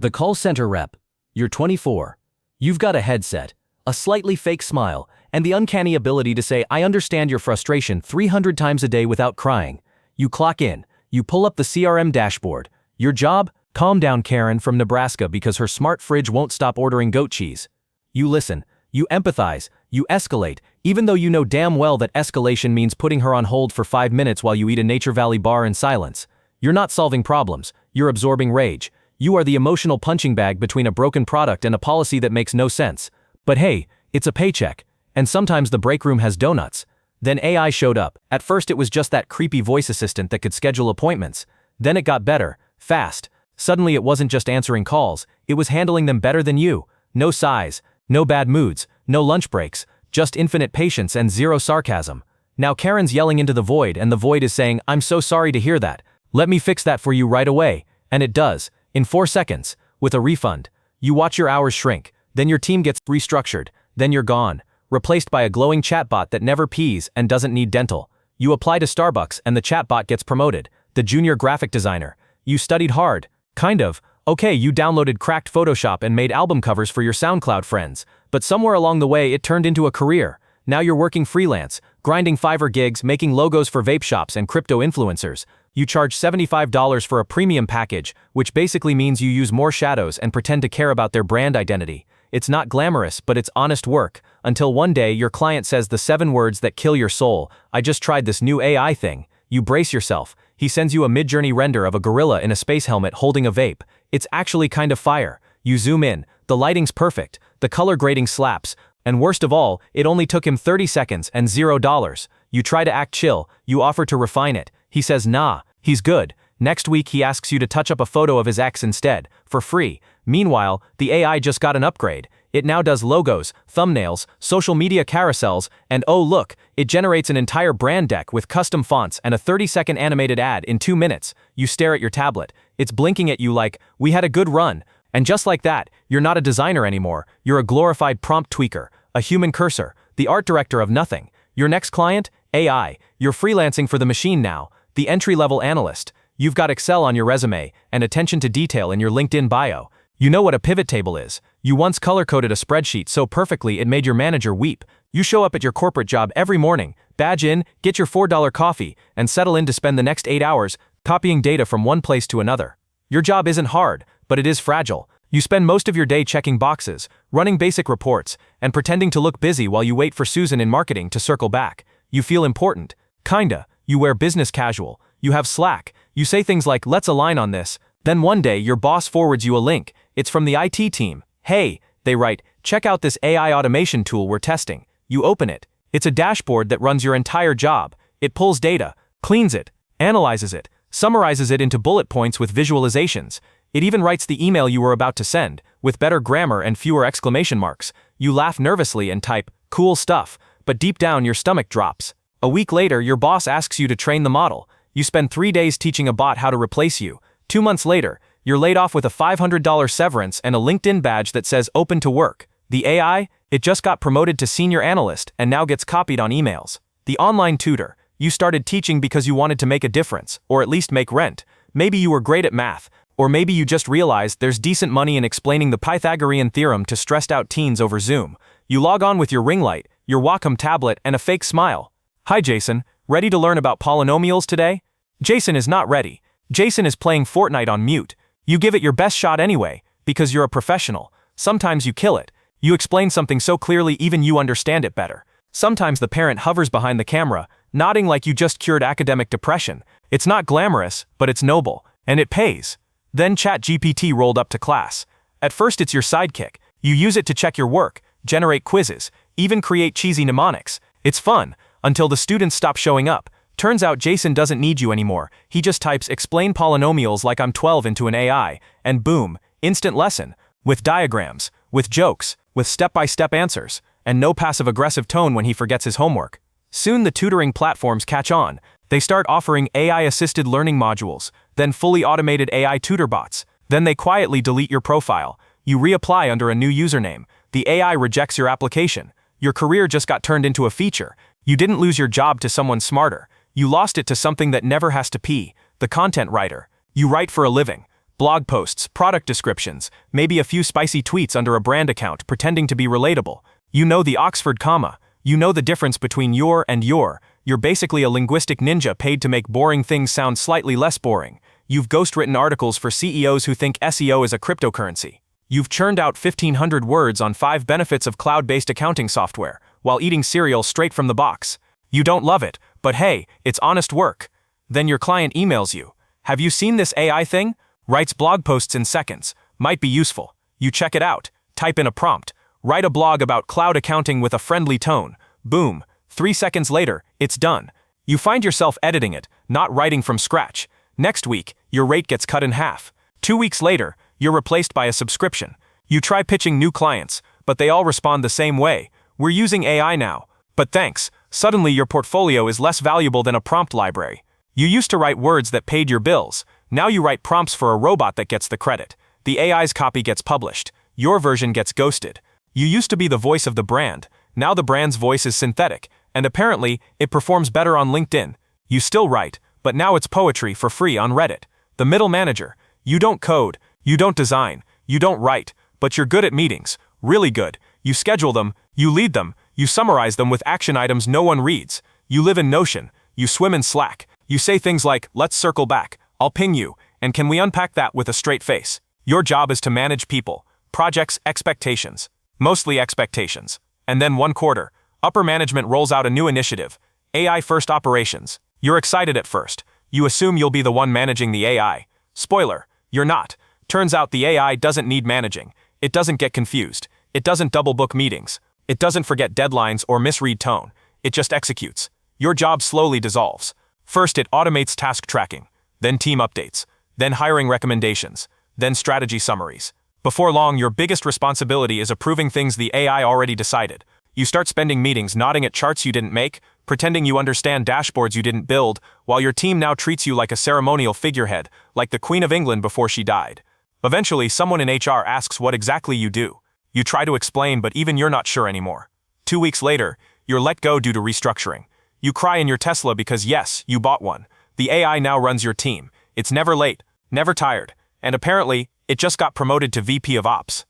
The call center rep. You're 24. You've got a headset, a slightly fake smile, and the uncanny ability to say, "I understand your frustration" 300 times a day without crying. You clock in. You pull up the CRM dashboard. Your job? Calm down Karen from Nebraska because her smart fridge won't stop ordering goat cheese. You listen. You empathize. You escalate, even though you know damn well that escalation means putting her on hold for 5 minutes while you eat a Nature Valley bar in silence. You're not solving problems. You're absorbing rage. You are the emotional punching bag between a broken product and a policy that makes no sense. But hey, it's a paycheck. And sometimes the break room has donuts. Then AI showed up. At first it was just that creepy voice assistant that could schedule appointments. Then it got better, fast. Suddenly it wasn't just answering calls, it was handling them better than you. No sighs, no bad moods, no lunch breaks, just infinite patience and zero sarcasm. Now Karen's yelling into the void and the void is saying, "I'm so sorry to hear that. Let me fix that for you right away." And it does. In 4 seconds, with a refund. You watch your hours shrink, then your team gets restructured, then you're gone, replaced by a glowing chatbot that never pees and doesn't need dental. You apply to Starbucks and the chatbot gets promoted, the junior graphic designer. You studied hard, kind of. Okay, you downloaded cracked Photoshop and made album covers for your SoundCloud friends, but somewhere along the way it turned into a career. Now you're working freelance, grinding Fiverr gigs, making logos for vape shops and crypto influencers. You charge $75 for a premium package, which basically means you use more shadows and pretend to care about their brand identity. It's not glamorous, but it's honest work, until one day your client says the 7 words that kill your soul. "I just tried this new AI thing." You brace yourself. He sends you a mid-journey render of a gorilla in a space helmet holding a vape. It's actually kind of fire. You zoom in, the lighting's perfect, the color grading slaps, and worst of all, it only took him 30 seconds and $0. You try to act chill, you offer to refine it. He says nah, he's good. Next week he asks you to touch up a photo of his ex instead, for free. Meanwhile, the AI just got an upgrade. It now does logos, thumbnails, social media carousels, and oh look, it generates an entire brand deck with custom fonts and a 30-second animated ad in 2 minutes. You stare at your tablet. It's blinking at you like, "We had a good run." And just like that, you're not a designer anymore. You're a glorified prompt tweaker, a human cursor, the art director of nothing. Your next client? AI. You're freelancing for the machine now, the entry-level analyst. You've got Excel on your resume and attention to detail in your LinkedIn bio. You know what a pivot table is. You once color-coded a spreadsheet so perfectly it made your manager weep. You show up at your corporate job every morning, badge in, get your $4 coffee, and settle in to spend the next 8 hours copying data from one place to another. Your job isn't hard, but it is fragile. You spend most of your day checking boxes, running basic reports, and pretending to look busy while you wait for Susan in marketing to circle back. You feel important. Kinda. You wear business casual. You have Slack. You say things like, "Let's align on this." Then one day your boss forwards you a link. It's from the IT team. "Hey," they write, "check out this AI automation tool we're testing." You open it. It's a dashboard that runs your entire job. It pulls data, cleans it, analyzes it, summarizes it into bullet points with visualizations. It even writes the email you were about to send, with better grammar and fewer exclamation marks. You laugh nervously and type, "Cool stuff," but deep down your stomach drops. A week later, your boss asks you to train the model. You spend 3 days teaching a bot how to replace you. 2 months later, you're laid off with a $500 severance and a LinkedIn badge that says "Open to Work." The AI? It just got promoted to senior analyst and now gets copied on emails. The online tutor. You started teaching because you wanted to make a difference, or at least make rent. Maybe you were great at math, or maybe you just realized there's decent money in explaining the Pythagorean theorem to stressed-out teens over Zoom. You log on with your ring light, your Wacom tablet, and a fake smile. "Hi Jason, ready to learn about polynomials today?" Jason is not ready. Jason is playing Fortnite on mute. You give it your best shot anyway, because you're a professional. Sometimes you kill it. You explain something so clearly even you understand it better. Sometimes the parent hovers behind the camera, nodding like you just cured academic depression. It's not glamorous, but it's noble, and it pays. Then ChatGPT rolled up to class. At first it's your sidekick. You use it to check your work, generate quizzes, even create cheesy mnemonics. It's fun, until the students stop showing up. Turns out Jason doesn't need you anymore. He just types "explain polynomials like I'm 12" into an AI, and boom, instant lesson. With diagrams, with jokes, with step-by-step answers, and no passive-aggressive tone when he forgets his homework. Soon the tutoring platforms catch on. They start offering AI-assisted learning modules, then fully automated AI tutor bots. Then they quietly delete your profile. You reapply under a new username. The AI rejects your application. Your career just got turned into a feature. You didn't lose your job to someone smarter. You lost it to something that never has to pee, the content writer. You write for a living, Blog posts, product descriptions, maybe a few spicy tweets under a brand account pretending to be relatable. You know the Oxford comma. You know the difference between your and your. You're basically a linguistic ninja paid to make boring things sound slightly less boring. You've ghostwritten articles for CEOs who think SEO is a cryptocurrency. You've churned out 1,500 words on 5 benefits of cloud-based accounting software, while eating cereal straight from the box. You don't love it, but hey, it's honest work. Then your client emails you. Have you seen this AI thing? Writes blog posts in seconds. Might be useful. You check it out. Type in a prompt. Write a blog about cloud accounting with a friendly tone. Boom. 3 seconds later, it's done. You find yourself editing it, not writing from scratch. Next week, your rate gets cut in half. 2 weeks later, you're replaced by a subscription. You try pitching new clients, but they all respond the same way. We're using AI now. But thanks, suddenly your portfolio is less valuable than a prompt library. You used to write words that paid your bills. Now you write prompts for a robot that gets the credit. The AI's copy gets published. Your version gets ghosted. You used to be the voice of the brand. Now the brand's voice is synthetic, and apparently, it performs better on LinkedIn. You still write, but now it's poetry for free on Reddit. The middle manager. You don't code, you don't design, you don't write, but you're good at meetings. Really good. You schedule them, you lead them, you summarize them with action items no one reads. You live in Notion, you swim in Slack. You say things like, let's circle back, I'll ping you, and can we unpack that with a straight face? Your job is to manage people, projects, expectations. Mostly expectations. And then one quarter, upper management rolls out a new initiative, AI-first operations. You're excited at first. You assume you'll be the one managing the AI. Spoiler, you're not. Turns out the AI doesn't need managing. It doesn't get confused. It doesn't double-book meetings. It doesn't forget deadlines or misread tone. It just executes. Your job slowly dissolves. First, it automates task tracking, then team updates, then hiring recommendations, then strategy summaries. Before long, your biggest responsibility is approving things the AI already decided. You start spending meetings nodding at charts you didn't make, pretending you understand dashboards you didn't build, while your team now treats you like a ceremonial figurehead, like the Queen of England before she died. Eventually, someone in HR asks what exactly you do. You try to explain, but even you're not sure anymore. 2 weeks later, you're let go due to restructuring. You cry in your Tesla because yes, you bought one. The AI now runs your team. It's never late, never tired, and apparently, it just got promoted to VP of Ops.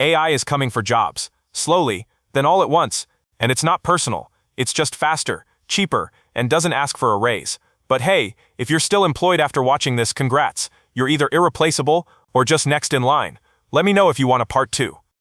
AI is coming for jobs, slowly, then all at once, and it's not personal. It's just faster, cheaper, and doesn't ask for a raise. But hey, if you're still employed after watching this, congrats. You're either irreplaceable or just next in line. Let me know if you want a part 2.